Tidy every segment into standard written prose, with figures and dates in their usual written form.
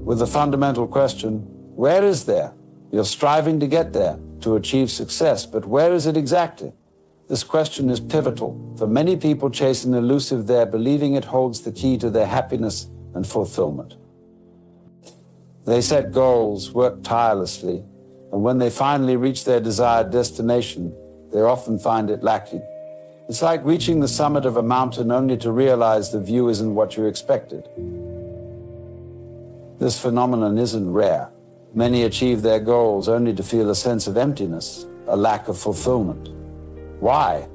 with the fundamental question, where is there? You're striving to get there, to achieve success, but where is it exactly? This question is pivotal. For many people chase an elusive there, believing it holds the key to their happiness and fulfillment. They set goals, work tirelessly, and when they finally reach their desired destination, they often find it lacking. It's like reaching the summit of a mountain only to realize the view isn't what you expected. This phenomenon isn't rare. Many achieve their goals only to feel a sense of emptiness, a lack of fulfillment. Why?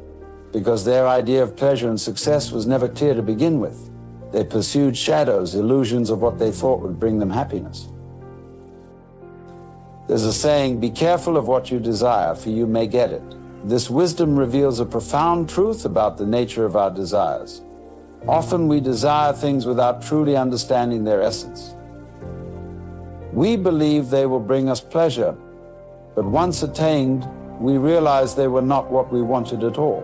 Because their idea of pleasure and success was never clear to begin with. They pursued shadows, illusions of what they thought would bring them happiness. There's a saying, be careful of what you desire, for you may get it. This wisdom reveals a profound truth about the nature of our desires. Often we desire things without truly understanding their essence. We believe they will bring us pleasure, but once attained, we realize they were not what we wanted at all.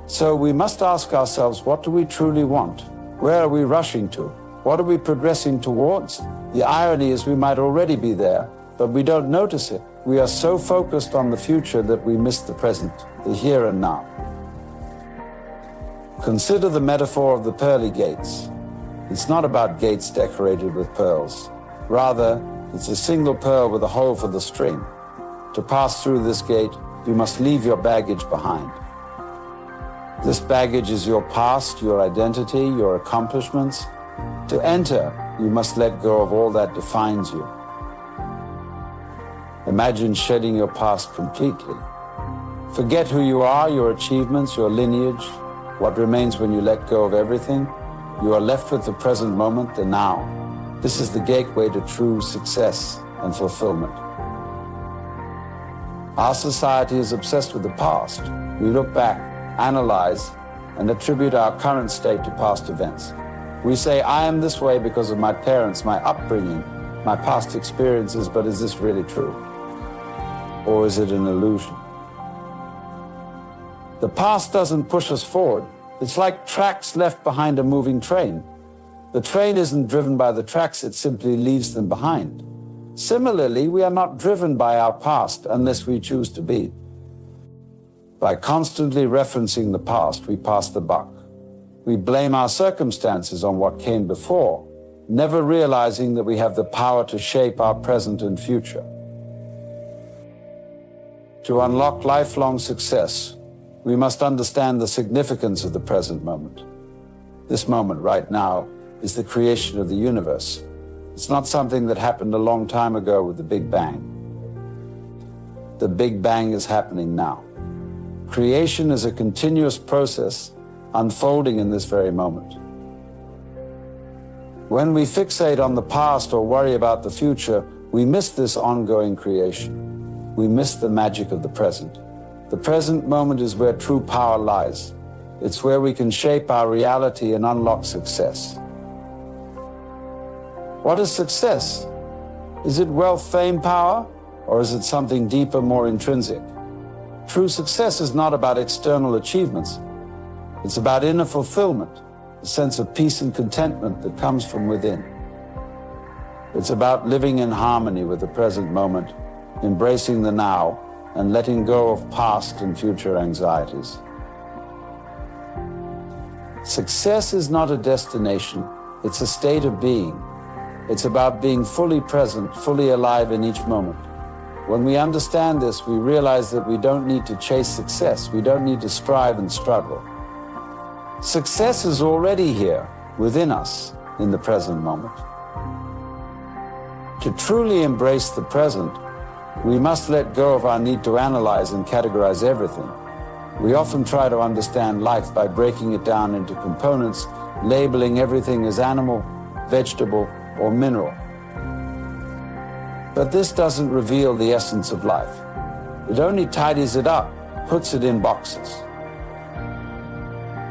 So we must ask ourselves, what do we truly want? Where are we rushing to? What are we progressing towards? The irony is we might already be there, but we don't notice it. We are so focused on the future that we miss the present, the here and now. Consider the metaphor of the pearly gates. It's not about gates decorated with pearls. Rather, it's a single pearl with a hole for the string. To pass through this gate, you must leave your baggage behind. This baggage is your past, your identity, your accomplishments. To enter, you must let go of all that defines you. Imagine shedding your past completely. Forget who you are, your achievements, your lineage. What remains when you let go of everything? You are left with the present moment, the now. This is the gateway to true success and fulfillment. Our society is obsessed with the past. We look back, analyze, and attribute our current state to past events. We say, I am this way because of my parents, my upbringing, my past experiences, but is this really true? Or is it an illusion? The past doesn't push us forward. It's like tracks left behind a moving train. The train isn't driven by the tracks, it simply leaves them behind. Similarly, we are not driven by our past unless we choose to be. By constantly referencing the past, we pass the buck. We blame our circumstances on what came before, never realizing that we have the power to shape our present and future. To unlock lifelong success, we must understand the significance of the present moment. This moment right now is the creation of the universe. It's not something that happened a long time ago with the Big Bang. The Big Bang is happening now. Creation is a continuous process unfolding in this very moment. When we fixate on the past or worry about the future, we miss this ongoing creation. We miss the magic of the present. The present moment is where true power lies. It's where we can shape our reality and unlock success. What is success? Is it wealth, fame, power? Or is it something deeper, more intrinsic? True success is not about external achievements. It's about inner fulfillment, a sense of peace and contentment that comes from within. It's about living in harmony with the present moment, embracing the now, and letting go of past and future anxieties. Success is not a destination, it's a state of being. It's about being fully present, fully alive in each moment. When we understand this, we realize that we don't need to chase success, we don't need to strive and struggle. Success is already here, within us, in the present moment. To truly embrace the present, we must let go of our need to analyze and categorize everything. We often try to understand life by breaking it down into components, labeling everything as animal, vegetable, or mineral. But this doesn't reveal the essence of life. It only tidies it up, puts it in boxes.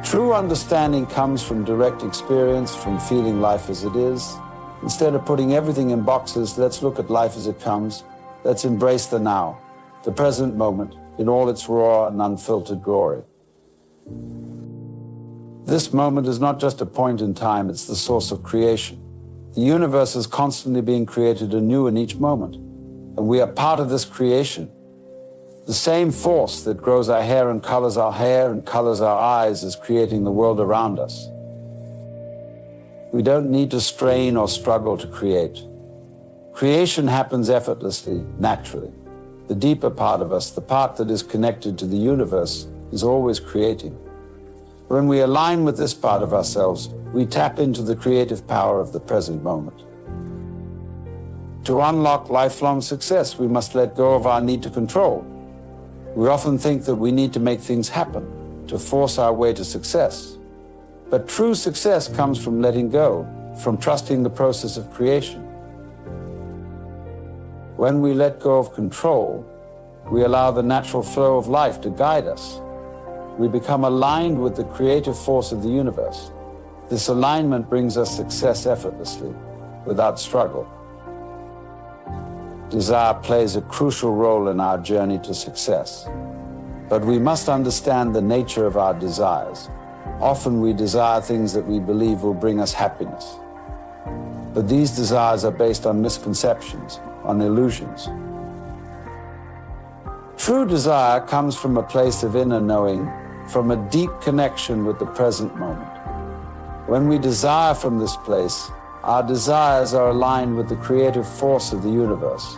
True understanding comes from direct experience, from feeling life as it is. Instead of putting everything in boxes, let's look at life as it comes. Let's embrace the now, the present moment, in all its raw and unfiltered glory. This moment is not just a point in time, it's the source of creation. The universe is constantly being created anew in each moment, and we are part of this creation. The same force that grows our hair and colors our eyes is creating the world around us. We don't need to strain or struggle to create. Creation happens effortlessly, naturally. The deeper part of us, the part that is connected to the universe, is always creating. When we align with this part of ourselves, we tap into the creative power of the present moment. To unlock lifelong success, we must let go of our need to control. We often think that we need to make things happen, to force our way to success. But true success comes from letting go, from trusting the process of creation. When we let go of control, we allow the natural flow of life to guide us. We become aligned with the creative force of the universe. This alignment brings us success effortlessly, without struggle. Desire plays a crucial role in our journey to success. But we must understand the nature of our desires. Often we desire things that we believe will bring us happiness. But these desires are based on misconceptions, on illusions. True desire comes from a place of inner knowing, from a deep connection with the present moment. When we desire from this place, our desires are aligned with the creative force of the universe.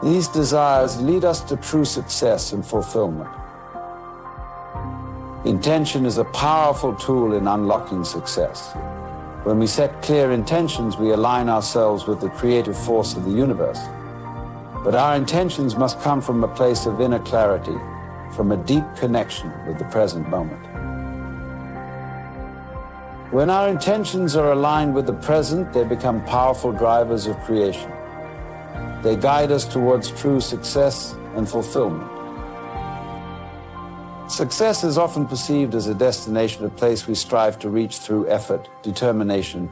These desires lead us to true success and fulfillment. Intention is a powerful tool in unlocking success. When we set clear intentions, we align ourselves with the creative force of the universe. But our intentions must come from a place of inner clarity, from a deep connection with the present moment. When our intentions are aligned with the present, they become powerful drivers of creation. They guide us towards true success and fulfillment. Success is often perceived as a destination, a place we strive to reach through effort, determination,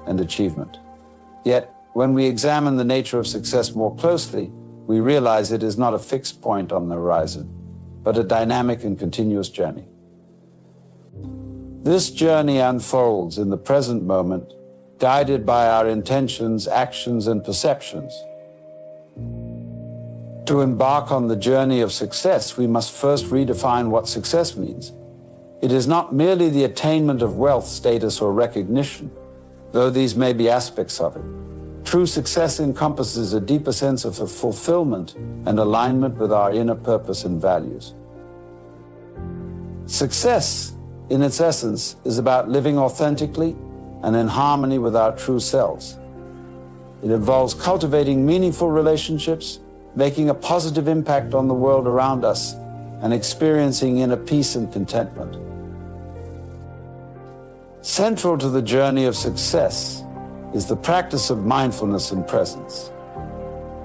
and achievement. Yet, when we examine the nature of success more closely, we realize it is not a fixed point on the horizon, but a dynamic and continuous journey. This journey unfolds in the present moment, guided by our intentions, actions, and perceptions. To embark on the journey of success, we must first redefine what success means. It is not merely the attainment of wealth, status, or recognition, though these may be aspects of it. True success encompasses a deeper sense of fulfillment and alignment with our inner purpose and values. Success, in its essence, is about living authentically and in harmony with our true selves. It involves cultivating meaningful relationships, making a positive impact on the world around us, and experiencing inner peace and contentment. Central to the journey of success is the practice of mindfulness and presence.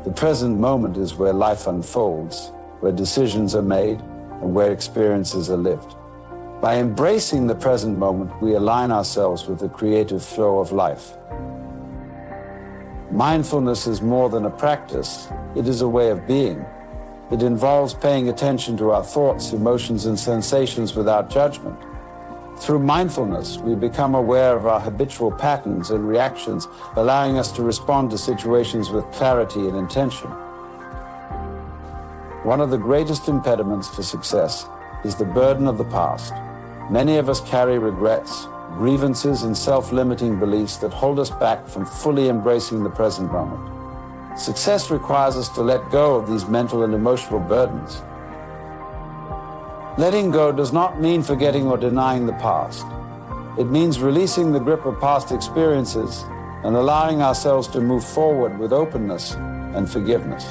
The present moment is where life unfolds, where decisions are made, and where experiences are lived. By embracing the present moment, we align ourselves with the creative flow of life. Mindfulness is more than a practice, it is a way of being. It involves paying attention to our thoughts, emotions, and sensations without judgment. Through mindfulness, we become aware of our habitual patterns and reactions, allowing us to respond to situations with clarity and intention. One of the greatest impediments to success is the burden of the past. Many of us carry regrets, grievances, and self-limiting beliefs that hold us back from fully embracing the present moment. Success requires us to let go of these mental and emotional burdens. Letting go does not mean forgetting or denying the past. It means releasing the grip of past experiences and allowing ourselves to move forward with openness and forgiveness.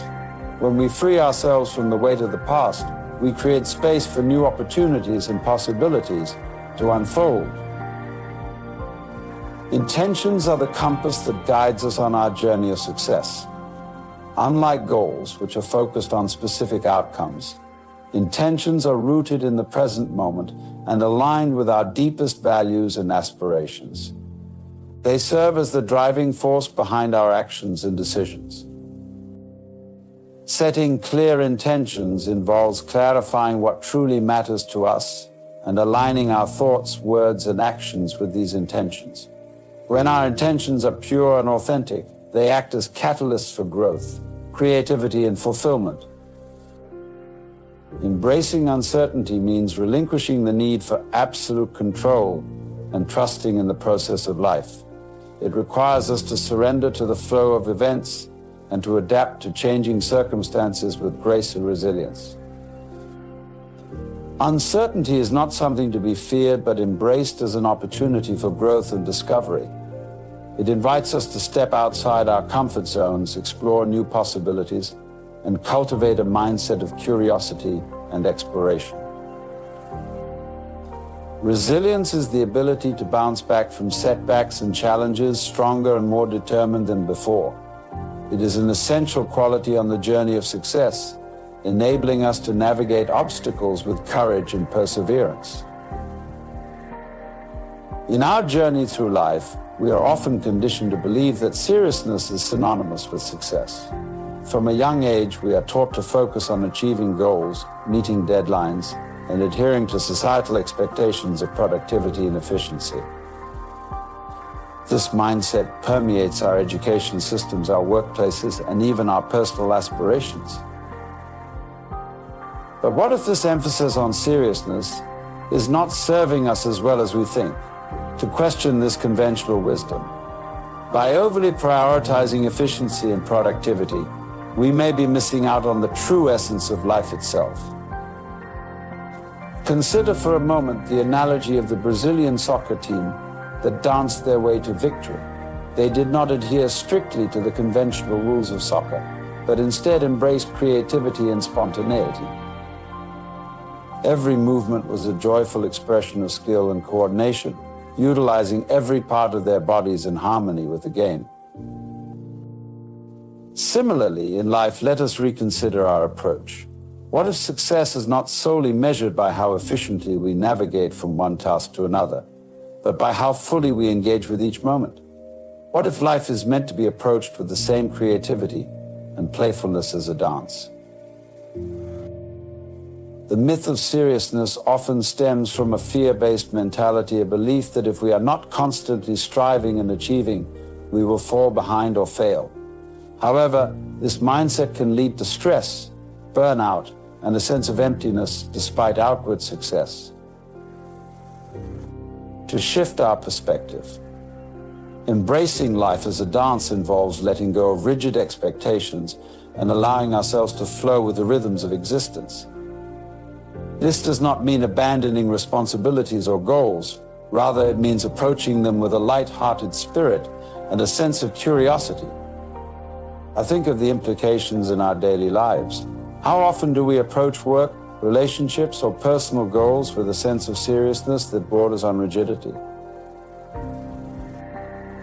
When we free ourselves from the weight of the past, we create space for new opportunities and possibilities to unfold. Intentions are the compass that guides us on our journey of success. Unlike goals, which are focused on specific outcomes, intentions are rooted in the present moment and aligned with our deepest values and aspirations. They serve as the driving force behind our actions and decisions. Setting clear intentions involves clarifying what truly matters to us and aligning our thoughts, words, and actions with these intentions. When our intentions are pure and authentic, they act as catalysts for growth, creativity, and fulfillment. Embracing uncertainty means relinquishing the need for absolute control and trusting in the process of life. It requires us to surrender to the flow of events and to adapt to changing circumstances with grace and resilience. Uncertainty is not something to be feared, but embraced as an opportunity for growth and discovery. It invites us to step outside our comfort zones, explore new possibilities, and cultivate a mindset of curiosity and exploration. Resilience is the ability to bounce back from setbacks and challenges stronger and more determined than before. It is an essential quality on the journey of success, enabling us to navigate obstacles with courage and perseverance. In our journey through life, we are often conditioned to believe that seriousness is synonymous with success. From a young age, we are taught to focus on achieving goals, meeting deadlines, and adhering to societal expectations of productivity and efficiency. This mindset permeates our education systems, our workplaces, and even our personal aspirations. But what if this emphasis on seriousness is not serving us as well as we think? To question this conventional wisdom. By overly prioritizing efficiency and productivity, we may be missing out on the true essence of life itself. Consider for a moment the analogy of the Brazilian soccer team that danced their way to victory. They did not adhere strictly to the conventional rules of soccer, but instead embraced creativity and spontaneity. Every movement was a joyful expression of skill and coordination, utilizing every part of their bodies in harmony with the game. Similarly, in life, let us reconsider our approach. What if success is not solely measured by how efficiently we navigate from one task to another, but by how fully we engage with each moment? What if life is meant to be approached with the same creativity and playfulness as a dance? The myth of seriousness often stems from a fear-based mentality, a belief that if we are not constantly striving and achieving, we will fall behind or fail. However, this mindset can lead to stress, burnout, and a sense of emptiness despite outward success. To shift our perspective, embracing life as a dance involves letting go of rigid expectations and allowing ourselves to flow with the rhythms of existence. This does not mean abandoning responsibilities or goals. Rather, it means approaching them with a light-hearted spirit and a sense of curiosity. I think of the implications in our daily lives. How often do we approach work, relationships, or personal goals with a sense of seriousness that borders on rigidity?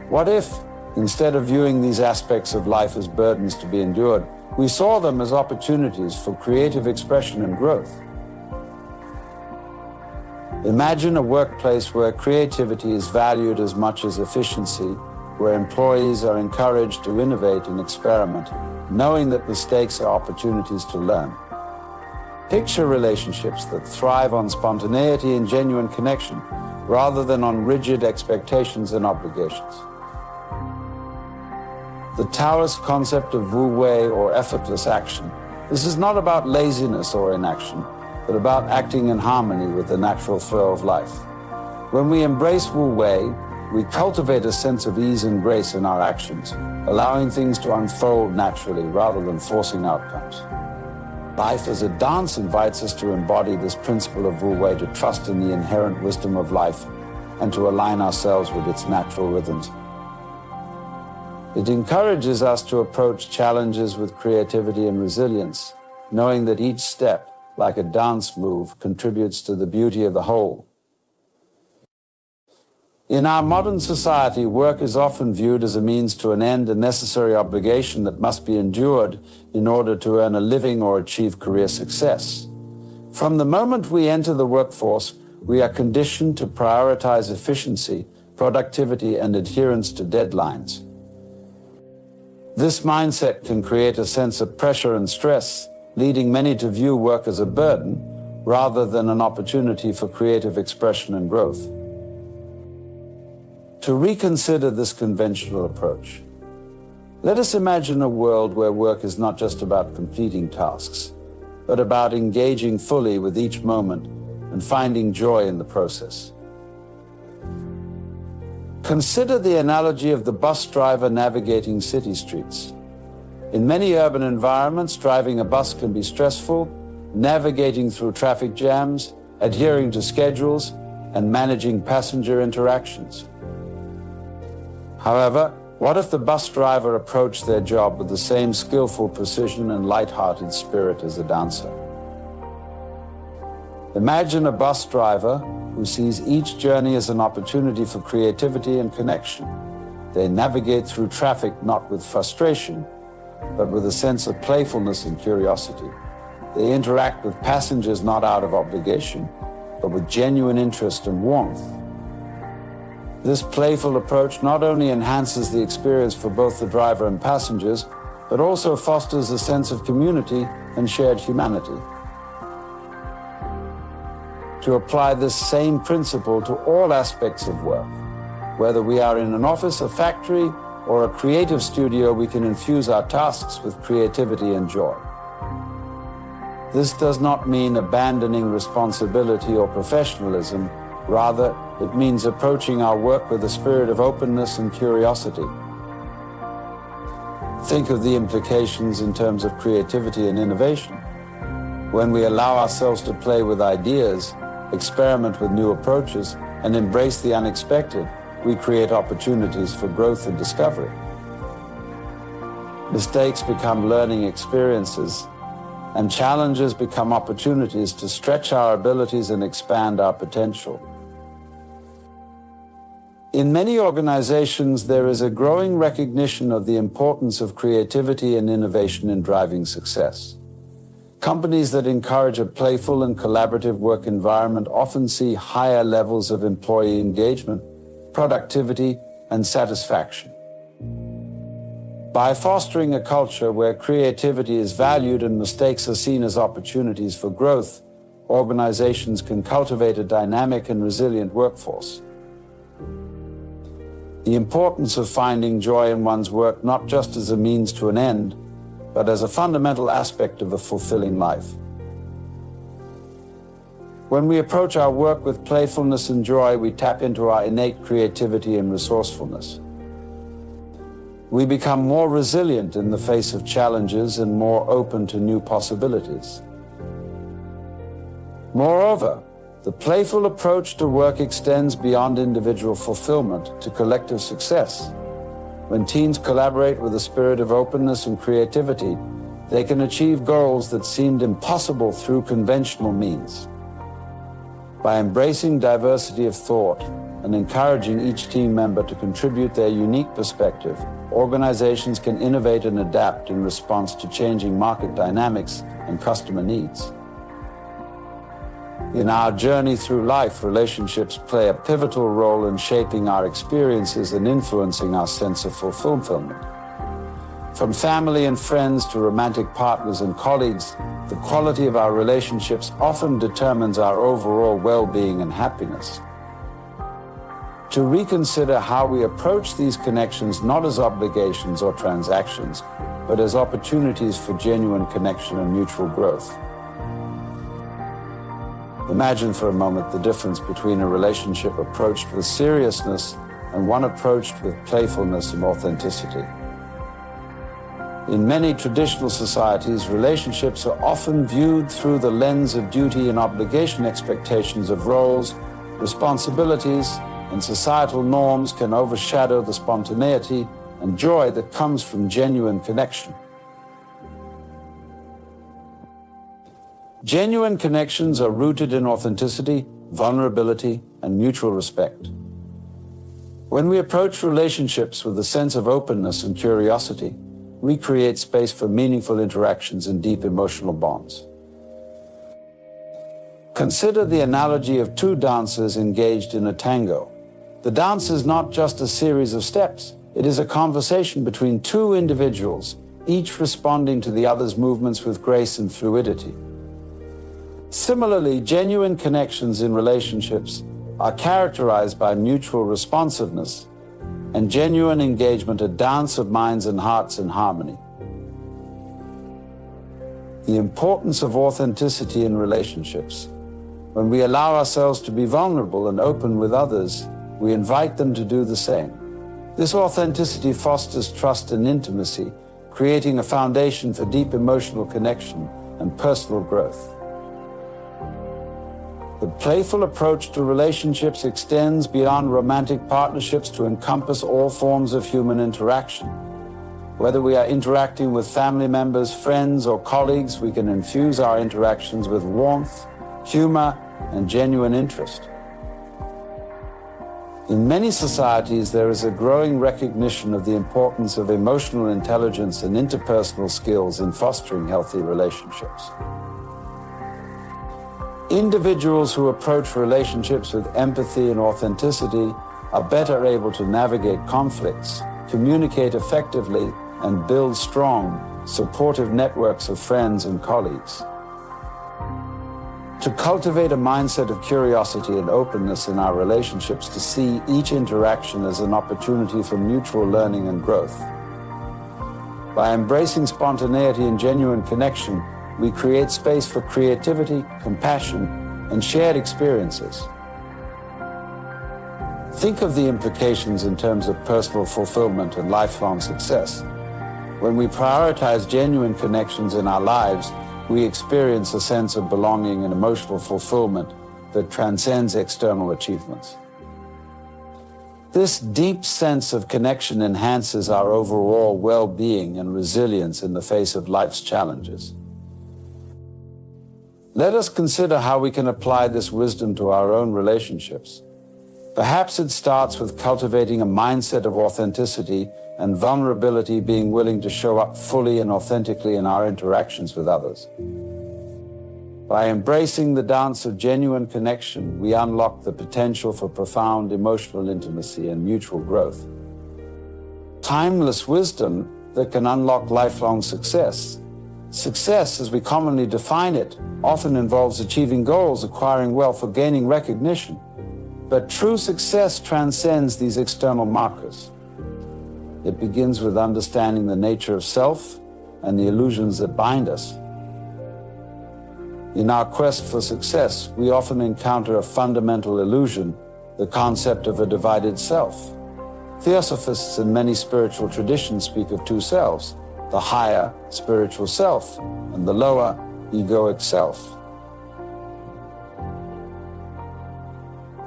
What if, instead of viewing these aspects of life as burdens to be endured, we saw them as opportunities for creative expression and growth? Imagine a workplace where creativity is valued as much as efficiency, where employees are encouraged to innovate and experiment, knowing that mistakes are opportunities to learn. Picture relationships that thrive on spontaneity and genuine connection, rather than on rigid expectations and obligations. The Taoist concept of Wu Wei, or effortless action, this is not about laziness or inaction, but about acting in harmony with the natural flow of life. When we embrace Wu Wei, we cultivate a sense of ease and grace in our actions, allowing things to unfold naturally rather than forcing outcomes. Life as a dance invites us to embody this principle of Wu Wei, to trust in the inherent wisdom of life and to align ourselves with its natural rhythms. It encourages us to approach challenges with creativity and resilience, knowing that each step, like a dance move, contributes to the beauty of the whole. In our modern society, work is often viewed as a means to an end, a necessary obligation that must be endured in order to earn a living or achieve career success. From the moment we enter the workforce, we are conditioned to prioritize efficiency, productivity, and adherence to deadlines. This mindset can create a sense of pressure and stress, leading many to view work as a burden rather than an opportunity for creative expression and growth. to reconsider this conventional approach. Let us imagine a world where work is not just about completing tasks, but about engaging fully with each moment and finding joy in the process. Consider the analogy of the bus driver navigating city streets. In many urban environments, driving a bus can be stressful, navigating through traffic jams, adhering to schedules, and managing passenger interactions. However, what if the bus driver approached their job with the same skillful precision and light-hearted spirit as a dancer? Imagine a bus driver who sees each journey as an opportunity for creativity and connection. They navigate through traffic not with frustration, but with a sense of playfulness and curiosity. They interact with passengers not out of obligation, but with genuine interest and warmth. This playful approach not only enhances the experience for both the driver and passengers, but also fosters a sense of community and shared humanity. To apply this same principle to all aspects of work, whether we are in an office, a factory, or a creative studio, we can infuse our tasks with creativity and joy. This does not mean abandoning responsibility or professionalism. Rather, it means approaching our work with a spirit of openness and curiosity. Think of the implications in terms of creativity and innovation. When we allow ourselves to play with ideas, experiment with new approaches, and embrace the unexpected, we create opportunities for growth and discovery. Mistakes become learning experiences, and challenges become opportunities to stretch our abilities and expand our potential. In many organizations, there is a growing recognition of the importance of creativity and innovation in driving success. Companies that encourage a playful and collaborative work environment often see higher levels of employee engagement, productivity, and satisfaction. By fostering a culture where creativity is valued and mistakes are seen as opportunities for growth, organizations can cultivate a dynamic and resilient workforce. The importance of finding joy in one's work not just as a means to an end, but as a fundamental aspect of a fulfilling life. When we approach our work with playfulness and joy, we tap into our innate creativity and resourcefulness. We become more resilient in the face of challenges and more open to new possibilities. Moreover, the playful approach to work extends beyond individual fulfillment to collective success. When teams collaborate with a spirit of openness and creativity, they can achieve goals that seemed impossible through conventional means. By embracing diversity of thought and encouraging each team member to contribute their unique perspective, organizations can innovate and adapt in response to changing market dynamics and customer needs. In our journey through life, relationships play a pivotal role in shaping our experiences and influencing our sense of fulfillment. From family and friends to romantic partners and colleagues, the quality of our relationships often determines our overall well-being and happiness. To reconsider how we approach these connections not as obligations or transactions, but as opportunities for genuine connection and mutual growth. Imagine for a moment the difference between a relationship approached with seriousness and one approached with playfulness and authenticity. In many traditional societies, relationships are often viewed through the lens of duty and obligation. Expectations of roles, responsibilities, and societal norms can overshadow the spontaneity and joy that comes from genuine connection. Genuine connections are rooted in authenticity, vulnerability, and mutual respect. When we approach relationships with a sense of openness and curiosity, we create space for meaningful interactions and deep emotional bonds. Consider the analogy of two dancers engaged in a tango. The dance is not just a series of steps. It is a conversation between two individuals, each responding to the other's movements with grace and fluidity. Similarly, genuine connections in relationships are characterized by mutual responsiveness and genuine engagement a dance of minds and hearts in harmony. The importance of authenticity in relationships. When we allow ourselves to be vulnerable and open with others, we invite them to do the same. This authenticity fosters trust and intimacy, creating a foundation for deep emotional connection and personal growth. The playful approach to relationships extends beyond romantic partnerships to encompass all forms of human interaction. Whether we are interacting with family members, friends, or colleagues, we can infuse our interactions with warmth, humor, and genuine interest. In many societies, there is a growing recognition of the importance of emotional intelligence and interpersonal skills in fostering healthy relationships. Individuals who approach relationships with empathy and authenticity are better able to navigate conflicts, communicate effectively, and build strong, supportive networks of friends and colleagues. To cultivate a mindset of curiosity and openness in our relationships, to see each interaction as an opportunity for mutual learning and growth. By embracing spontaneity and genuine connection, we create space for creativity, compassion, and shared experiences. Think of the implications in terms of personal fulfillment and lifelong success. When we prioritize genuine connections in our lives, we experience a sense of belonging and emotional fulfillment that transcends external achievements. This deep sense of connection enhances our overall well-being and resilience in the face of life's challenges. Let us consider how we can apply this wisdom to our own relationships. Perhaps it starts with cultivating a mindset of authenticity and vulnerability, being willing to show up fully and authentically in our interactions with others. By embracing the dance of genuine connection, we unlock the potential for profound emotional intimacy and mutual growth. Timeless wisdom that can unlock lifelong success. Success, as we commonly define it, often involves achieving goals, acquiring wealth, or gaining recognition. But true success transcends these external markers. It begins with understanding the nature of self and the illusions that bind us. In our quest for success, we often encounter a fundamental illusion, the concept of a divided self. Theosophists in many spiritual traditions speak of two selves, the higher spiritual self and the lower egoic self.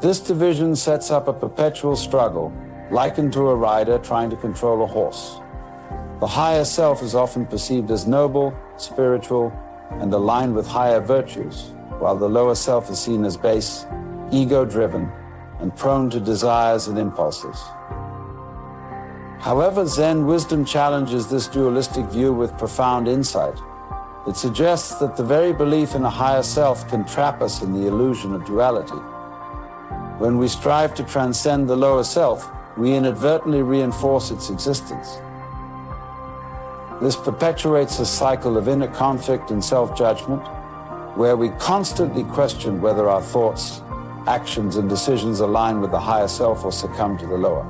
This division sets up a perpetual struggle, likened to a rider trying to control a horse. The higher self is often perceived as noble, spiritual, and aligned with higher virtues, while the lower self is seen as base, ego-driven, and prone to desires and impulses. However, Zen wisdom challenges this dualistic view with profound insight. It suggests that the very belief in a higher self can trap us in the illusion of duality. When we strive to transcend the lower self, we inadvertently reinforce its existence. This perpetuates a cycle of inner conflict and self-judgment, where we constantly question whether our thoughts, actions, and decisions align with the higher self or succumb to the lower.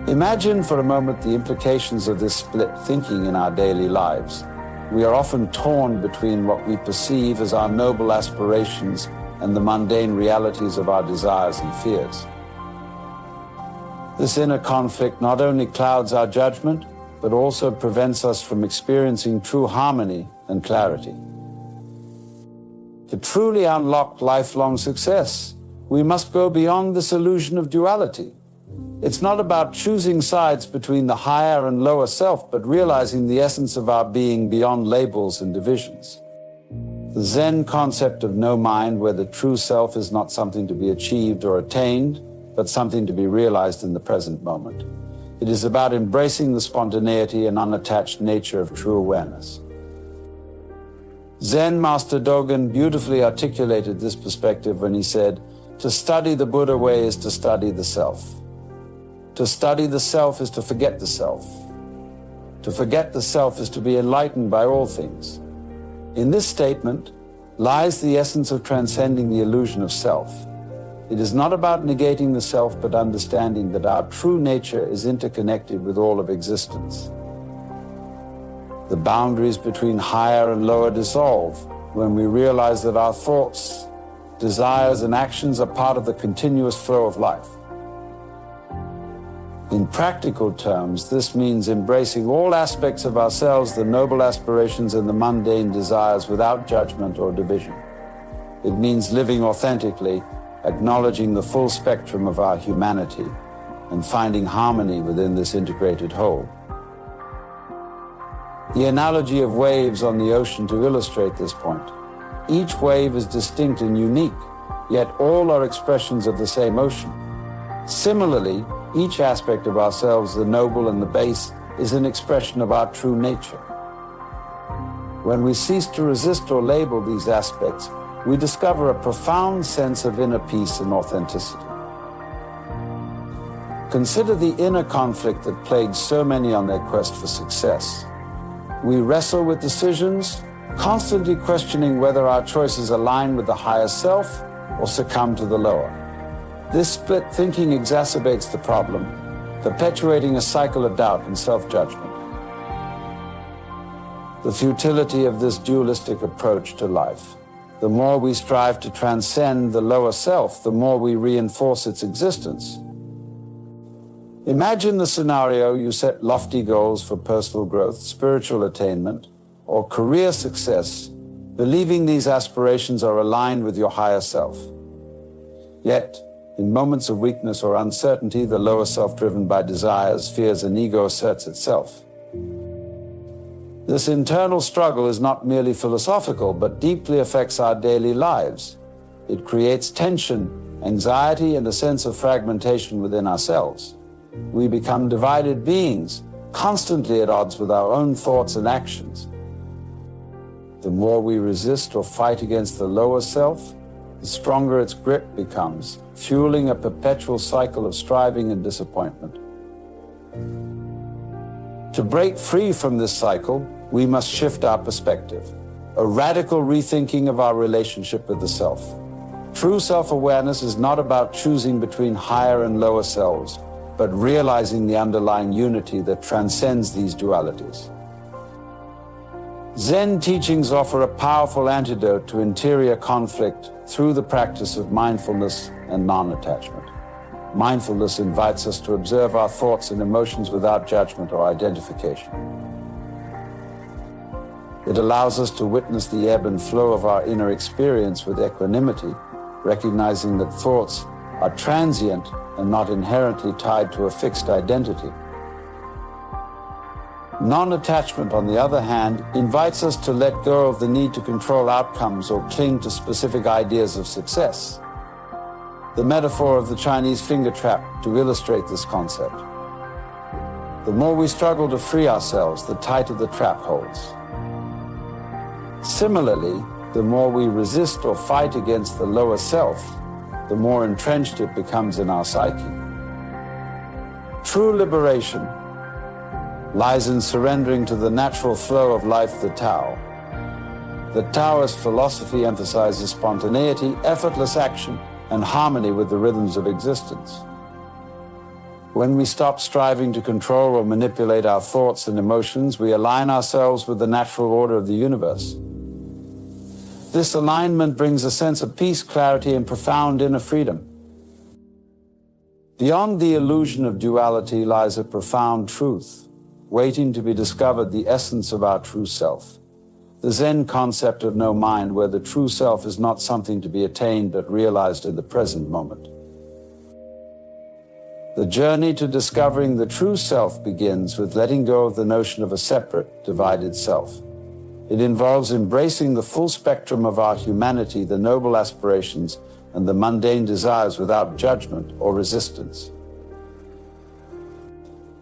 Imagine for a moment the implications of this split thinking in our daily lives. We are often torn between what we perceive as our noble aspirations and the mundane realities of our desires and fears. This inner conflict not only clouds our judgment, but also prevents us from experiencing true harmony and clarity. To truly unlock lifelong success, we must go beyond this illusion of duality. It's not about choosing sides between the higher and lower self, but realizing the essence of our being beyond labels and divisions. The Zen concept of no mind, where the true self is not something to be achieved or attained, but something to be realized in the present moment. It is about embracing the spontaneity and unattached nature of true awareness. Zen Master Dogen beautifully articulated this perspective when he said, "To study the Buddha way is to study the self. To study the self is to forget the self. To forget the self is to be enlightened by all things." In this statement lies the essence of transcending the illusion of self. It is not about negating the self, but understanding that our true nature is interconnected with all of existence. The boundaries between higher and lower dissolve when we realize that our thoughts, desires, and actions are part of the continuous flow of life. In practical terms, this means embracing all aspects of ourselves, the noble aspirations and the mundane desires, without judgment or division. It means living authentically, acknowledging the full spectrum of our humanity, and finding harmony within this integrated whole. The analogy of waves on the ocean to illustrate this point. Each wave is distinct and unique, yet all are expressions of the same ocean. Similarly, each aspect of ourselves, the noble and the base, is an expression of our true nature. When we cease to resist or label these aspects, we discover a profound sense of inner peace and authenticity. Consider the inner conflict that plagues so many on their quest for success. We wrestle with decisions, constantly questioning whether our choices align with the higher self or succumb to the lower. This split thinking exacerbates the problem, perpetuating a cycle of doubt and self-judgment. The futility of this dualistic approach to life. The more we strive to transcend the lower self, the more we reinforce its existence. Imagine the scenario: you set lofty goals for personal growth, spiritual attainment, or career success, believing these aspirations are aligned with your higher self. Yet, in moments of weakness or uncertainty, the lower self, driven by desires, fears, and ego, asserts itself. This internal struggle is not merely philosophical, but deeply affects our daily lives. It creates tension, anxiety, and a sense of fragmentation within ourselves. We become divided beings, constantly at odds with our own thoughts and actions. The more we resist or fight against the lower self, the stronger its grip becomes, fueling a perpetual cycle of striving and disappointment. To break free from this cycle, we must shift our perspective, a radical rethinking of our relationship with the self. True self-awareness is not about choosing between higher and lower selves, but realizing the underlying unity that transcends these dualities. Zen teachings offer a powerful antidote to interior conflict through the practice of mindfulness and non-attachment. Mindfulness invites us to observe our thoughts and emotions without judgment or identification. It allows us to witness the ebb and flow of our inner experience with equanimity, recognizing that thoughts are transient and not inherently tied to a fixed identity. Non-attachment, on the other hand, invites us to let go of the need to control outcomes or cling to specific ideas of success. The metaphor of the Chinese finger trap to illustrate this concept. The more we struggle to free ourselves, the tighter the trap holds. Similarly, the more we resist or fight against the lower self, the more entrenched it becomes in our psyche. True liberation lies in surrendering to the natural flow of life, the Tao. The Taoist philosophy emphasizes spontaneity, effortless action, and harmony with the rhythms of existence. When we stop striving to control or manipulate our thoughts and emotions, we align ourselves with the natural order of the universe. This alignment brings a sense of peace, clarity, and profound inner freedom. Beyond the illusion of duality lies a profound truth, waiting to be discovered, the essence of our true self. The Zen concept of no mind, where the true self is not something to be attained but realized in the present moment. The journey to discovering the true self begins with letting go of the notion of a separate, divided self. It involves embracing the full spectrum of our humanity, the noble aspirations, and the mundane desires without judgment or resistance.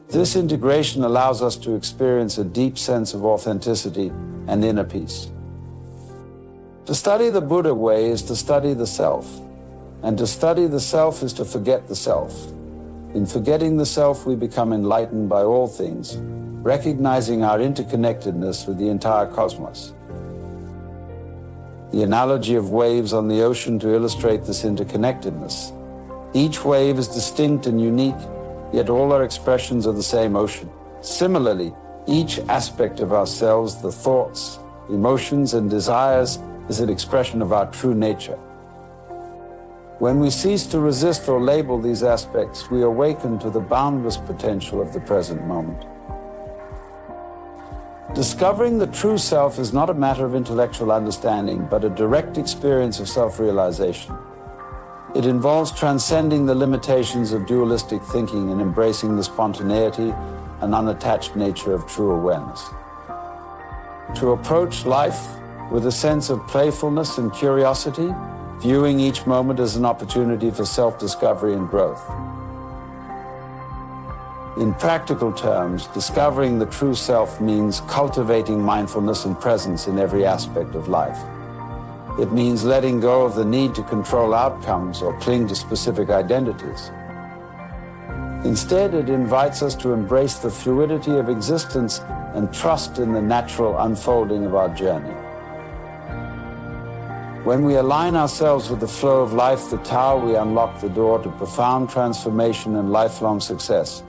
This integration allows us to experience a deep sense of authenticity and inner peace. To study the Buddha way is to study the self, and to study the self is to forget the self. In forgetting the self, we become enlightened by all things, recognizing our interconnectedness with the entire cosmos. the analogy of waves on the ocean to illustrate this interconnectedness. Each wave is distinct and unique, yet all are expressions of the same ocean. Similarly, each aspect of ourselves, the thoughts, emotions, and desires, is an expression of our true nature. When we cease to resist or label these aspects, we awaken to the boundless potential of the present moment. Discovering the true self is not a matter of intellectual understanding, but a direct experience of self-realization. It involves transcending the limitations of dualistic thinking and embracing the spontaneity and unattached nature of true awareness. To approach life with a sense of playfulness and curiosity, viewing each moment as an opportunity for self-discovery and growth. In practical terms, discovering the true self means cultivating mindfulness and presence in every aspect of life. It means letting go of the need to control outcomes or cling to specific identities. Instead, it invites us to embrace the fluidity of existence and trust in the natural unfolding of our journey. When we align ourselves with the flow of life, the Tao, we unlock the door to profound transformation and lifelong success.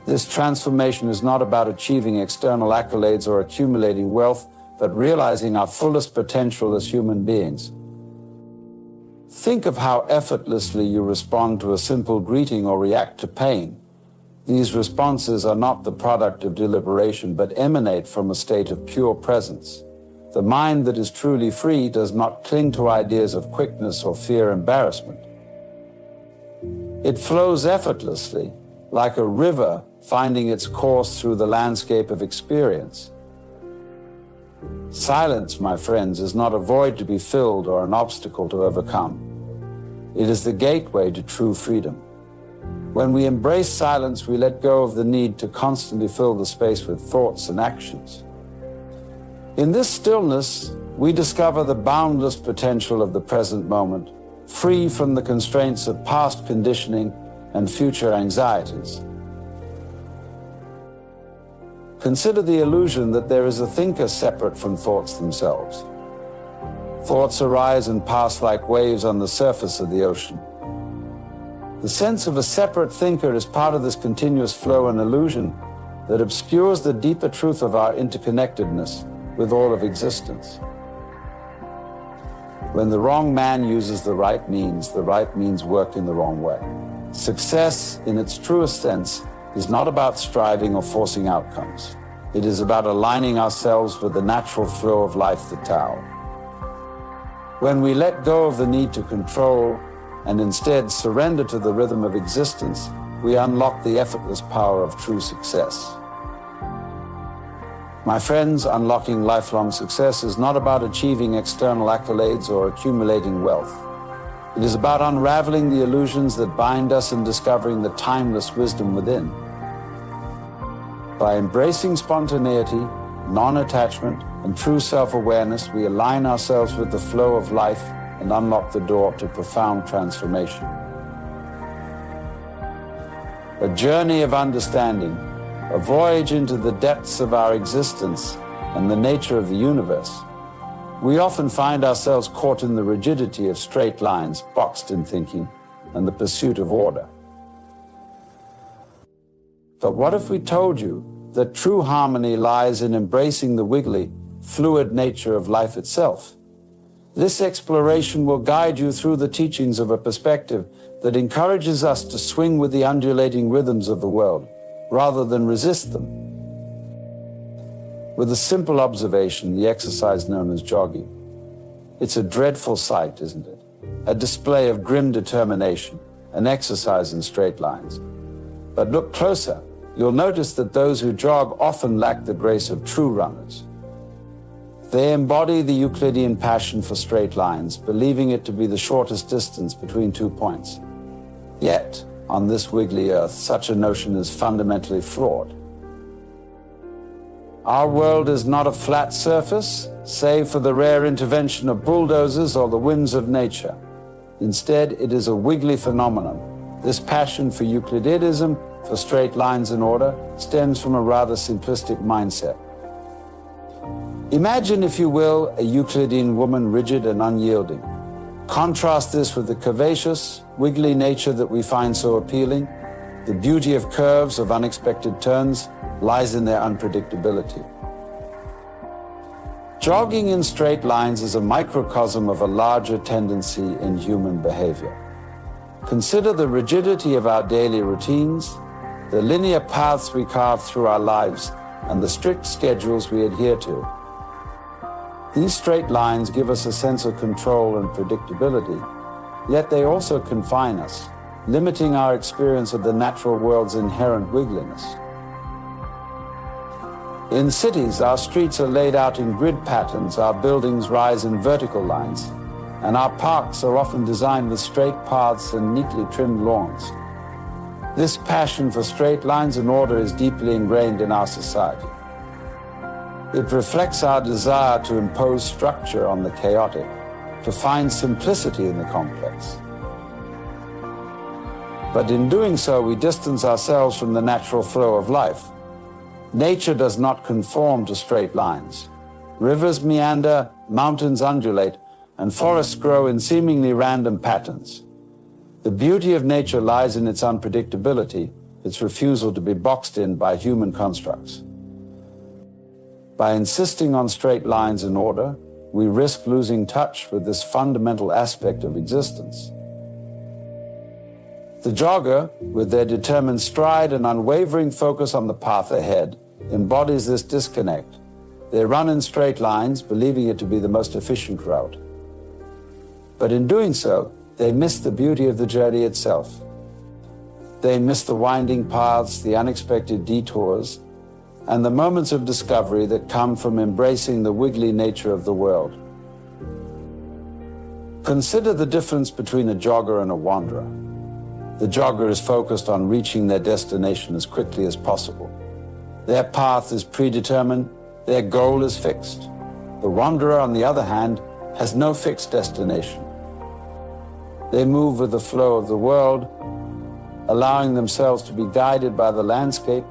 This transformation is not about achieving external accolades or accumulating wealth, but realizing our fullest potential as human beings. Think of how effortlessly you respond to a simple greeting or react to pain. These responses are not the product of deliberation, but emanate from a state of pure presence. The mind that is truly free does not cling to ideas of quickness or fear embarrassment. It flows effortlessly, like a river finding its course through the landscape of experience. Silence, my friends, is not a void to be filled or an obstacle to overcome. It is the gateway to true freedom. When we embrace silence, we let go of the need to constantly fill the space with thoughts and actions. In this stillness, we discover the boundless potential of the present moment, free from the constraints of past conditioning and future anxieties. Consider the illusion that there is a thinker separate from thoughts themselves. Thoughts arise and pass like waves on the surface of the ocean. The sense of a separate thinker is part of this continuous flow and illusion that obscures the deeper truth of our interconnectedness with all of existence. When the wrong man uses the right means work in the wrong way. Success, in its truest sense, is not about striving or forcing outcomes. It is about aligning ourselves with the natural flow of life, the Tao. When we let go of the need to control and instead surrender to the rhythm of existence, we unlock the effortless power of true success. My friends, unlocking lifelong success is not about achieving external accolades or accumulating wealth. It is about unraveling the illusions that bind us and discovering the timeless wisdom within. By embracing spontaneity, non-attachment, and true self-awareness, we align ourselves with the flow of life and unlock the door to profound transformation. A journey of understanding, a voyage into the depths of our existence and the nature of the universe. We often find ourselves caught in the rigidity of straight lines, boxed in thinking, and the pursuit of order. But what if we told you that true harmony lies in embracing the wiggly, fluid nature of life itself? This exploration will guide you through the teachings of a perspective that encourages us to swing with the undulating rhythms of the world, rather than resist them. With a simple observation, the exercise known as jogging. It's a dreadful sight, isn't it? A display of grim determination, an exercise in straight lines. But look closer. You'll notice that those who jog often lack the grace of true runners. They embody the Euclidean passion for straight lines, believing it to be the shortest distance between 2 points. Yet, on this wiggly earth, such a notion is fundamentally flawed. Our world is not a flat surface, save for the rare intervention of bulldozers or the whims of nature. Instead, it is a wiggly phenomenon. This passion for Euclideanism, for straight lines and order, stems from a rather simplistic mindset. Imagine, if you will, a Euclidean woman, rigid and unyielding. Contrast this with the curvaceous, wiggly nature that we find so appealing. The beauty of curves, of unexpected turns, lies in their unpredictability. Jogging in straight lines is a microcosm of a larger tendency in human behavior. Consider the rigidity of our daily routines, the linear paths we carve through our lives, and the strict schedules we adhere to. These straight lines give us a sense of control and predictability, yet they also confine us, limiting our experience of the natural world's inherent wiggliness. In cities, our streets are laid out in grid patterns, our buildings rise in vertical lines, and our parks are often designed with straight paths and neatly trimmed lawns. This passion for straight lines and order is deeply ingrained in our society. It reflects our desire to impose structure on the chaotic, to find simplicity in the complex. But in doing so, we distance ourselves from the natural flow of life. Nature does not conform to straight lines. Rivers meander, mountains undulate, and forests grow in seemingly random patterns. The beauty of nature lies in its unpredictability, its refusal to be boxed in by human constructs. By insisting on straight lines and order, we risk losing touch with this fundamental aspect of existence. The jogger, with their determined stride and unwavering focus on the path ahead, embodies this disconnect. They run in straight lines, believing it to be the most efficient route. But in doing so, they miss the beauty of the journey itself. They miss the winding paths, the unexpected detours, and the moments of discovery that come from embracing the wiggly nature of the world. Consider the difference between a jogger and a wanderer. The jogger is focused on reaching their destination as quickly as possible. Their path is predetermined, their goal is fixed. The wanderer, on the other hand, has no fixed destination. They move with the flow of the world, allowing themselves to be guided by the landscape.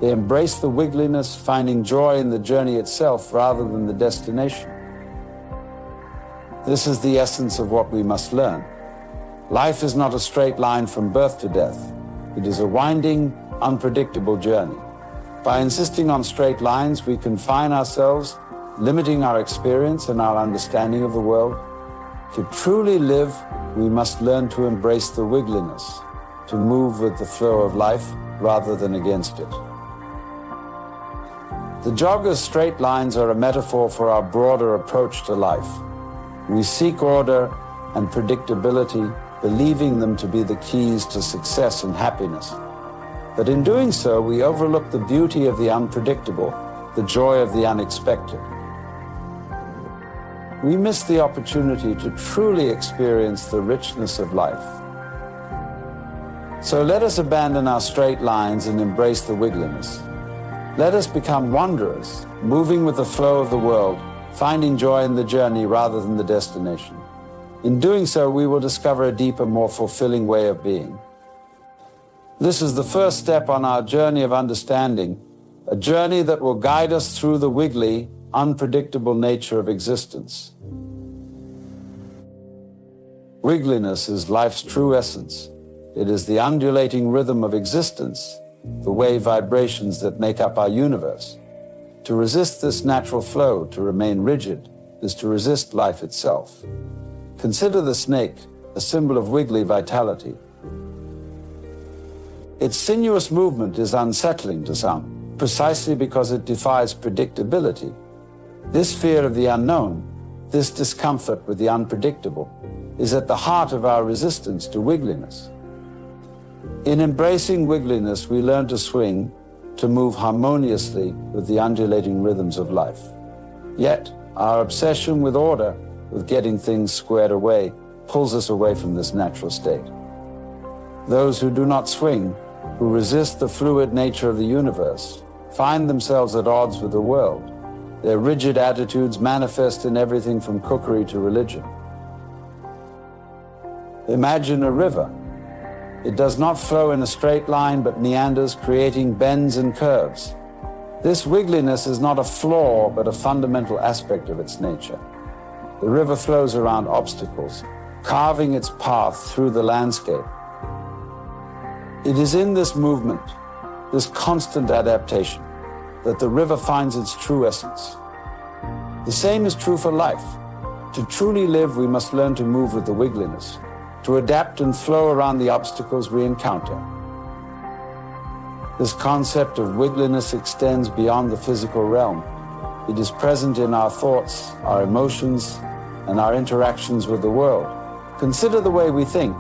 They embrace the wiggliness, finding joy in the journey itself rather than the destination. This is the essence of what we must learn. Life is not a straight line from birth to death. It is a winding, unpredictable journey. By insisting on straight lines, we confine ourselves, limiting our experience and our understanding of the world. To truly live, we must learn to embrace the wiggliness, to move with the flow of life rather than against it. The jogger's straight lines are a metaphor for our broader approach to life. We seek order and predictability, believing them to be the keys to success and happiness. But in doing so, we overlook the beauty of the unpredictable, the joy of the unexpected. We miss the opportunity to truly experience the richness of life. So let us abandon our straight lines and embrace the wiggliness. Let us become wanderers, moving with the flow of the world, finding joy in the journey rather than the destination. In doing so, we will discover a deeper, more fulfilling way of being. This is the first step on our journey of understanding, a journey that will guide us through the wiggly, unpredictable nature of existence. Wiggliness is life's true essence. It is the undulating rhythm of existence, the wave vibrations that make up our universe. To resist this natural flow, to remain rigid, is to resist life itself. Consider the snake, a symbol of wiggly vitality. Its sinuous movement is unsettling to some, precisely because it defies predictability. This fear of the unknown, this discomfort with the unpredictable, is at the heart of our resistance to wiggliness. In embracing wiggliness, we learn to swing, to move harmoniously with the undulating rhythms of life. Yet, our obsession with order, with getting things squared away, pulls us away from this natural state. Those who do not swing, who resist the fluid nature of the universe, find themselves at odds with the world. Their rigid attitudes manifest in everything from cookery to religion. Imagine a river. It does not flow in a straight line but meanders, creating bends and curves. This wiggliness is not a flaw, but a fundamental aspect of its nature. The river flows around obstacles, carving its path through the landscape. It is in this movement, this constant adaptation, that the river finds its true essence. The same is true for life. To truly live, we must learn to move with the wiggliness, to adapt and flow around the obstacles we encounter. This concept of wiggliness extends beyond the physical realm. It is present in our thoughts, our emotions, and our interactions with the world. Consider the way we think.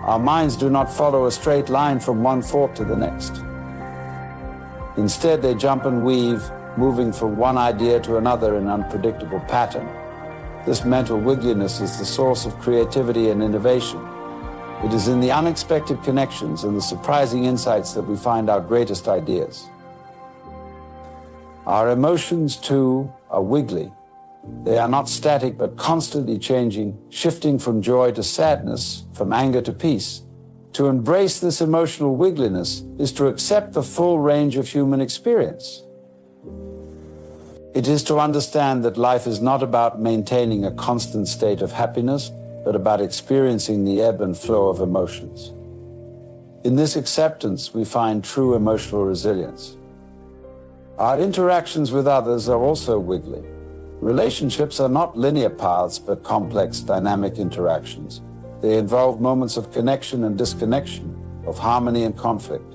Our minds do not follow a straight line from one thought to the next. Instead, they jump and weave, moving from one idea to another in unpredictable pattern. This mental wiggliness is the source of creativity and innovation. It is in the unexpected connections and the surprising insights that we find our greatest ideas. Our emotions, too, are wiggly. They are not static, but constantly changing, shifting from joy to sadness, from anger to peace. To embrace this emotional wiggliness is to accept the full range of human experience. It is to understand that life is not about maintaining a constant state of happiness, but about experiencing the ebb and flow of emotions. In this acceptance, we find true emotional resilience. Our interactions with others are also wiggly. Relationships are not linear paths, but complex, dynamic interactions. They involve moments of connection and disconnection, of harmony and conflict.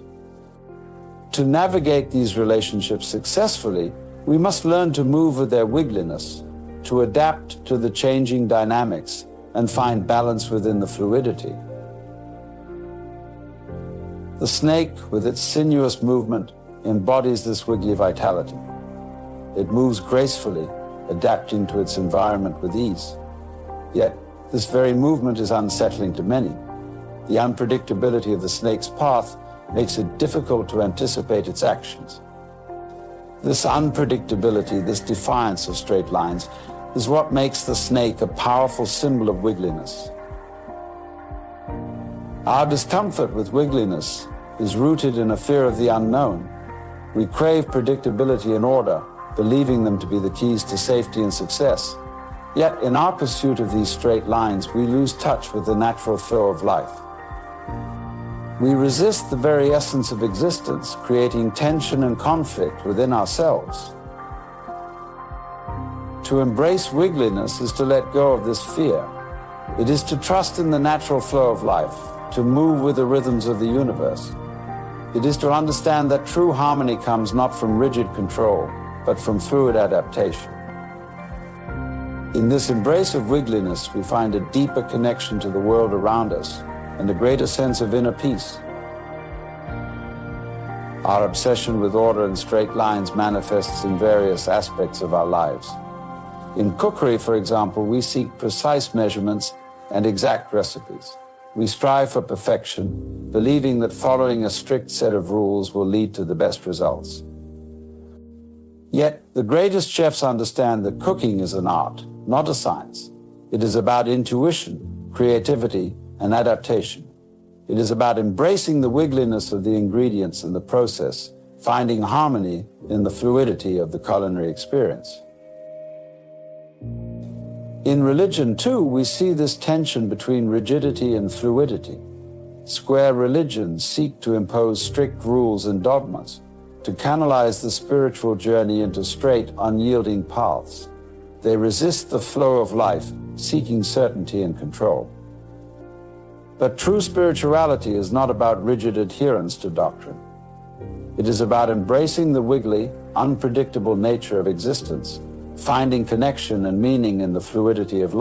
To navigate these relationships successfully, we must learn to move with their wiggliness, to adapt to the changing dynamics, and find balance within the fluidity. The snake, with its sinuous movement, embodies this wiggly vitality. It moves gracefully, adapting to its environment with ease. Yet, this very movement is unsettling to many. The unpredictability of the snake's path makes it difficult to anticipate its actions. This unpredictability, this defiance of straight lines, is what makes the snake a powerful symbol of wiggliness. Our discomfort with wiggliness is rooted in a fear of the unknown. We crave predictability and order, believing them to be the keys to safety and success. Yet, in our pursuit of these straight lines, we lose touch with the natural flow of life. We resist the very essence of existence, creating tension and conflict within ourselves. To embrace wiggliness is to let go of this fear. It is to trust in the natural flow of life, to move with the rhythms of the universe. It is to understand that true harmony comes not from rigid control, but from fluid adaptation. In this embrace of wiggliness, we find a deeper connection to the world around us and a greater sense of inner peace. Our obsession with order and straight lines manifests in various aspects of our lives. In cookery, for example, we seek precise measurements and exact recipes. We strive for perfection, believing that following a strict set of rules will lead to the best results. Yet, the greatest chefs understand that cooking is an art, not a science. It is about intuition, creativity, and adaptation. It is about embracing the wiggliness of the ingredients and the process, finding harmony in the fluidity of the culinary experience. In religion, too, we see this tension between rigidity and fluidity. Square religions seek to impose strict rules and dogmas, to canalize the spiritual journey into straight, unyielding paths. They resist the flow of life, seeking certainty and control. But true spirituality is not about rigid adherence to doctrine. It is about embracing the wiggly, unpredictable nature of existence, finding connection and meaning in the fluidity of life.